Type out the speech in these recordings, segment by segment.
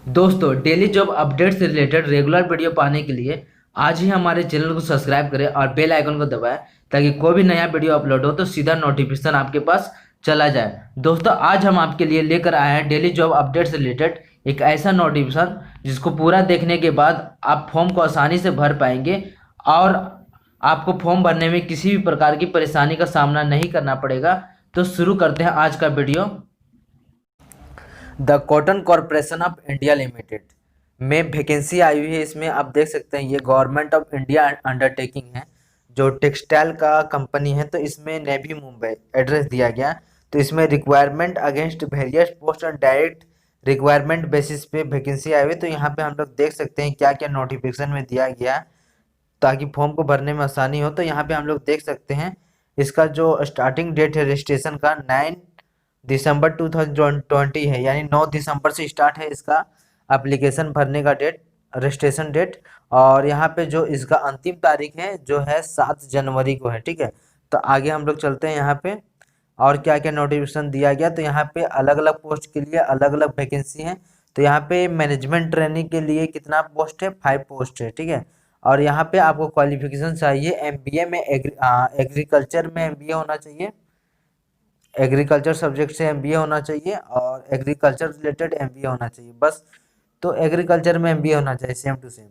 दोस्तों daily job update से related regular video पाने के लिए आज ही हमारे चैनल को सब्सक्राइब करें और बेल आइकन को दबाएं ताकि कोई भी नया वीडियो अपलोड हो तो सीधा नोटिफिकेशन आपके पास चला जाए। दोस्तों आज हम आपके लिए लेकर आए हैं डेली जॉब अपडेट से रिलेटेड एक ऐसा नोटिफिकेशन जिसको पूरा देखने के बाद आप फॉर्म को आसानी से भर पाएंगे और आपको फॉर्म भरने में किसी भी प्रकार की परेशानी का सामना नहीं करना पड़ेगा। तो शुरू करते हैं आज का video. The cotton corporation of India limited में वैकेंसी आई हुई है। इसमें आप देख सकते हैं ये गवर्नमेंट ऑफ इंडिया अंडरटेकिंग है जो टेक्सटाइल का कंपनी है। तो इसमें नेवी मुंबई एड्रेस दिया गया। तो इसमें रिक्वायरमेंट अगेंस्ट वेरियस पोस्ट और डायरेक्ट रिक्वायरमेंट बेसिस पे वैकेंसी आई हुई है। तो यहाँ पे हम लोग देख सकते हैं क्या क्या नोटिफिकेशन में दिया गया है ताकि फॉर्म को भरने में आसानी हो। तो यहाँ पे हम लोग देख सकते हैं इसका जो स्टार्टिंग डेट है रजिस्ट्रेशन का 9 दिसंबर 2020 है, यानी 9 दिसंबर से स्टार्ट है इसका एप्लीकेशन भरने का डेट, रजिस्ट्रेशन डेट। और यहाँ पे जो इसका अंतिम तारीख है जो है 7 जनवरी को है। ठीक है, तो आगे हम लोग चलते हैं यहाँ पे और क्या क्या नोटिफिकेशन दिया गया। तो यहाँ पे अलग अलग पोस्ट के लिए अलग अलग वैकेंसी है। तो यहाँ पे मैनेजमेंट ट्रेनिंग के लिए कितना पोस्ट है, 5 पोस्ट है। ठीक है, और यहाँ पे आपको क्वालिफिकेशन चाहिए एमबीए में, एग्रीकल्चर में एमबीए होना चाहिए, एग्रीकल्चर सब्जेक्ट से एमबीए होना चाहिए और एग्रीकल्चर रिलेटेड एमबीए होना चाहिए बस। तो एग्रीकल्चर में एमबीए होना चाहिए सेम टू सेम।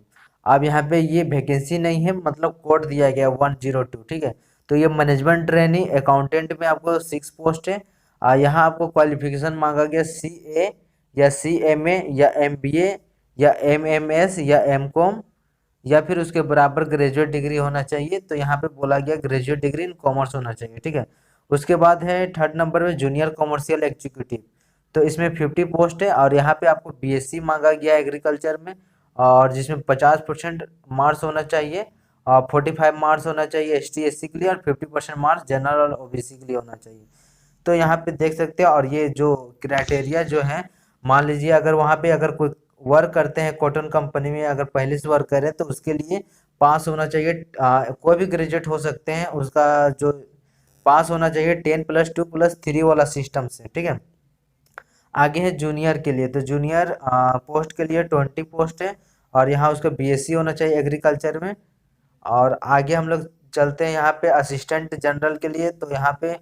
अब यहाँ पे ये वैकेंसी नहीं है, मतलब कोड दिया गया 102। ठीक है, तो ये मैनेजमेंट ट्रेनिंग अकाउंटेंट में आपको 6 पोस्ट है। यहाँ आपको क्वालिफिकेशन मांगा गया सीए या सीएमए या एमबीए या एमएमएस या एमकॉम या फिर उसके बराबर ग्रेजुएट डिग्री होना चाहिए। तो यहाँ पे बोला गया ग्रेजुएट डिग्री इन कॉमर्स होना चाहिए। ठीक है, उसके बाद है थर्ड नंबर में जूनियर कॉमर्शियल एग्जीक्यूटिव। तो इसमें 50 पोस्ट है और यहाँ पे आपको बीएससी मांगा गया एग्रीकल्चर में, और जिसमें 50% मार्क्स होना चाहिए और 45 मार्क्स होना चाहिए एसटी एससी के लिए और 50% मार्क्स जनरल और ओबीसी के लिए होना चाहिए। तो यहाँ पे देख सकते हैं। और ये जो क्राइटेरिया जो है, मान लीजिए अगर वहाँ पे अगर कोई वर्क करते हैं कॉटन कंपनी में, अगर पहले से वर्क करें तो उसके लिए पास होना चाहिए। कोई भी ग्रेजुएट हो सकते हैं, उसका जो पास होना चाहिए 10+2+3 वाला सिस्टम से। ठीक है, आगे है जूनियर के लिए। तो जूनियर पोस्ट के लिए 20 पोस्ट है और यहाँ उसका बीएससी होना चाहिए एग्रीकल्चर में। और आगे हम लोग चलते हैं यहाँ पे असिस्टेंट जनरल के लिए। तो यहाँ पे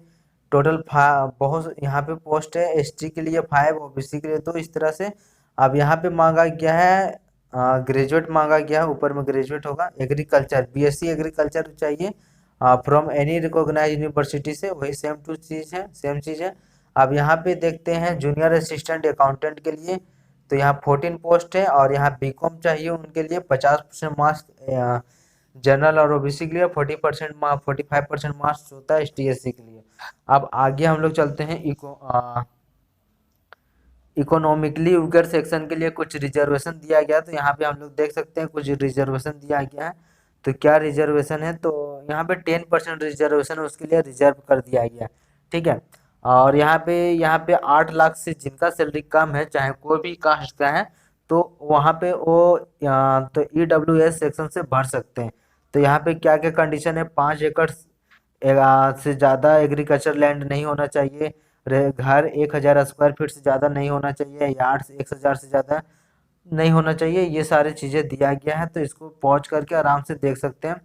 टोटल बहुत यहाँ पे पोस्ट है, एसटी के लिए 5, ओबीसी के लिए 2, इस तरह से। अब यहाँ पे मांगा गया है ग्रेजुएट मांगा गया है, ऊपर में ग्रेजुएट होगा एग्रीकल्चर, बीएससी एग्रीकल्चर चाहिए फ्रॉम एनी रिकॉग्नाइज यूनिवर्सिटी से, वही सेम टू चीज़ है, सेम चीज़ है। अब यहाँ पे देखते हैं जूनियर असिस्टेंट अकाउंटेंट के लिए। तो यहाँ 14 पोस्ट है और यहाँ बीकॉम चाहिए उनके लिए, 50% मार्क्स जनरल और ओबीसी के लिए, 40% मार्क्स, 45% मार्क्स होता है एसटी के लिए। अब आगे हम लोग चलते हैं इकोनॉमिकली वीकर सेक्शन के लिए कुछ रिजर्वेशन दिया गया। तो यहाँ पे हम लोग देख सकते हैं कुछ रिजर्वेशन दिया गया है। तो क्या रिजर्वेशन है, तो यहाँ पे 10% रिजर्वेशन उसके लिए रिजर्व कर दिया गया। ठीक है, और यहाँ पे 8 लाख से जिनका सैलरी कम है, चाहे कोई भी कास्ट का है, तो वहाँ पे वो तो ईडब्ल्यूएस सेक्शन से भर सकते हैं। तो यहाँ पे क्या क्या कंडीशन है, 5 एकड़ से ज़्यादा एग्रीकल्चर लैंड नहीं होना चाहिए, घर 1000 स्क्वायर फीट से ज़्यादा नहीं होना चाहिए, यार्ड 1000 से ज़्यादा नहीं होना चाहिए। ये सारी चीज़ें दिया गया है, तो इसको पहुँच करके आराम से देख सकते हैं।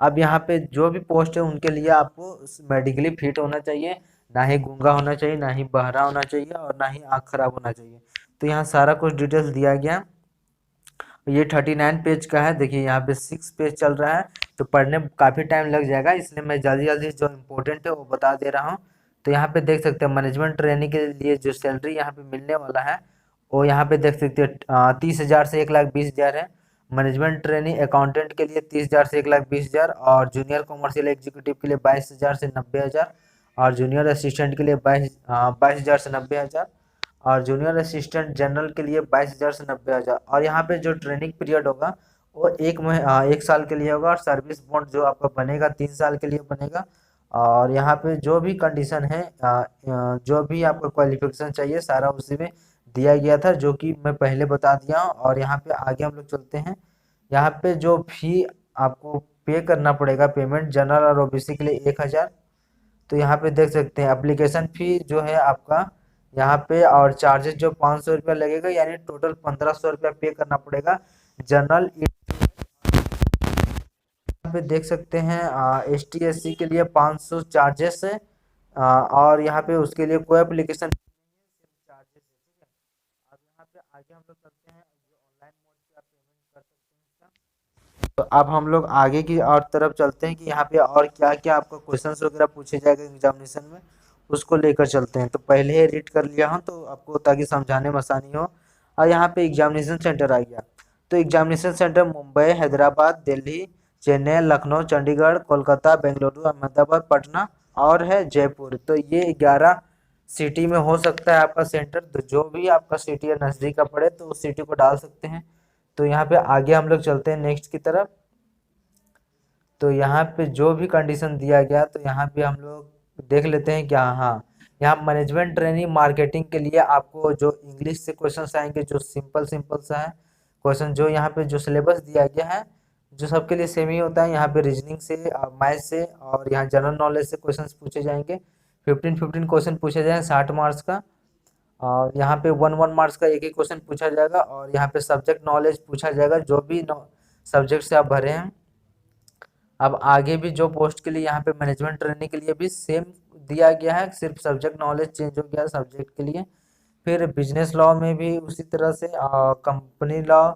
अब यहाँ पे जो भी पोस्ट है उनके लिए आपको मेडिकली फिट होना चाहिए, ना ही गूंगा होना चाहिए, ना ही बहरा होना चाहिए और ना ही आँख खराब होना चाहिए। तो यहाँ सारा कुछ डिटेल्स दिया गया। ये 39 पेज का है, देखिए यहाँ पे 6 पेज चल रहा है, तो पढ़ने में काफ़ी टाइम लग जाएगा, इसलिए मैं जल्दी जल्दी जो इम्पोर्टेंट है वो बता दे रहा हूँ। तो यहाँ पे देख सकते हैं मैनेजमेंट ट्रेनिंग के लिए जो सैलरी यहाँ पे मिलने वाला है वो यहाँ पे देख सकते हैं 30,000 से 1,20,000 है। मैनेजमेंट ट्रेनिंग अकाउंटेंट के लिए 30,000 से 1,20,000 और जूनियर कॉमर्शियल एग्जीक्यूटिव के लिए 22,000 से 90,000 और जूनियर असिस्टेंट के लिए 22,000 से 90,000 और जूनियर असिस्टेंट जनरल के लिए 22,000 से 90,000। और यहाँ पे जो ट्रेनिंग पीरियड होगा वो 1 साल के लिए होगा और सर्विस बॉन्ड जो आपका बनेगा 3 साल के लिए बनेगा। और यहाँ पे जो भी कंडीशन है, जो भी आपका क्वालिफिकेशन चाहिए सारा उसी में दिया गया था, जो कि मैं पहले बता दिया हूँ। और यहाँ पे आगे हम लोग चलते हैं। यहाँ पे जो फी आपको पे करना पड़ेगा, पेमेंट जनरल और ओबीसी के लिए 1,000। तो यहाँ पे देख सकते हैं एप्लीकेशन फ़ी जो है आपका यहाँ पे, और चार्जेस जो 500 रुपया लगेगा, यानी टोटल 1500 रुपया पे करना पड़ेगा जनरल। यहाँ पे देख सकते हैं एस टी एस सी के लिए 500 चार्जेस है, और यहाँ पे उसके लिए कोई एप्लीकेशन चार्जेस है, ठीक है। अब यहाँ पे आगे हम लोग करते हैं जो ऑनलाइन मोड से आप पेमेंट कर सकते हैं इसका। तो अब हम लोग आगे की और तरफ चलते हैं कि यहाँ पे और क्या क्या आपको क्वेश्चंस वगैरह पूछे जाएंगे एग्जामिनेशन में, उसको लेकर चलते हैं। तो पहले ही रीड कर लिया हूँ तो आपको, ताकि समझाने में आसानी हो। और यहाँ पे एग्जामिनेशन सेंटर आ गया। तो एग्जामिनेशन सेंटर मुंबई, हैदराबाद, दिल्ली, चेन्नई, लखनऊ, चंडीगढ़, कोलकाता, बेंगलुरु, अहमदाबाद, पटना और है जयपुर। तो ये 11 सिटी में हो सकता है आपका सेंटर। तो जो भी आपका सिटी है नज़दीक का पड़े तो उस सिटी को डाल सकते हैं। तो यहाँ पे आगे हम लोग चलते हैं नेक्स्ट की तरफ। तो यहाँ पे जो भी कंडीशन दिया गया तो यहाँ पे हम लोग देख लेते हैं क्या। हाँ, यहाँ मैनेजमेंट ट्रेनिंग मार्केटिंग के लिए आपको जो इंग्लिश से क्वेश्चंस आएंगे, जो सिंपल सिंपल सा है क्वेश्चन, जो यहाँ पे जो सिलेबस दिया गया है जो सबके लिए सेम ही होता है। यहाँ पे रीजनिंग से, मैथ से और यहाँ जनरल नॉलेज से क्वेश्चंस पूछे जाएंगे। 15-15 क्वेश्चन पूछे जाएंगे 60 मार्क्स का। और यहाँ पे 1-1 मार्क्स का एक एक क्वेश्चन पूछा जाएगा। और यहाँ पे सब्जेक्ट नॉलेज पूछा जाएगा, जो भी सब्जेक्ट से आप भरे हैं। अब आगे भी जो पोस्ट के लिए यहाँ पे मैनेजमेंट ट्रेनिंग के लिए भी सेम दिया गया है, सिर्फ सब्जेक्ट नॉलेज चेंज हो गया है सब्जेक्ट के लिए। फिर बिजनेस लॉ में भी उसी तरह से, कंपनी लॉ,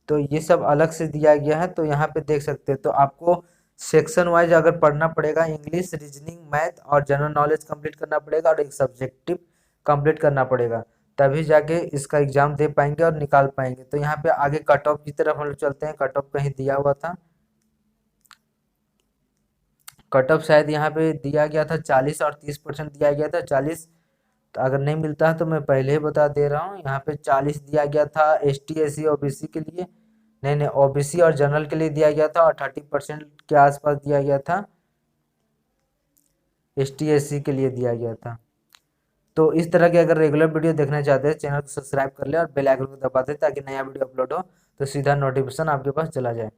तो ये सब अलग से दिया गया है। तो यहाँ पे देख सकते हैं। तो आपको सेक्शन वाइज अगर पढ़ना पड़ेगा, इंग्लिश, रीजनिंग, मैथ और जनरल नॉलेज कंप्लीट करना पड़ेगा, और एक सब्जेक्टिव कंप्लीट करना पड़ेगा, तभी जाके इसका एग्जाम दे पाएंगे और निकाल पाएंगे। तो यहाँ पे आगे कट ऑफ की तरफ हम लोग चलते हैं। कट ऑफ कहीं दिया हुआ था, कट ऑफ शायद यहाँ पे दिया गया था 40 और 30% दिया गया था। 40, तो अगर नहीं मिलता है तो मैं पहले ही बता दे रहा हूँ, यहाँ पे 40 दिया गया था S T S C O B C के लिए। नहीं नहीं, ओ बी सी और जनरल के लिए दिया गया था, और 30% के आसपास दिया गया था एस टी एस सी के लिए दिया गया था। तो इस तरह के अगर रेगुलर वीडियो देखना चाहते हैं, चैनल को सब्सक्राइब कर ले और बेल आइकन को दबा दे, ताकि नया वीडियो अपलोड हो तो सीधा नोटिफिकेशन आपके पास चला जाए।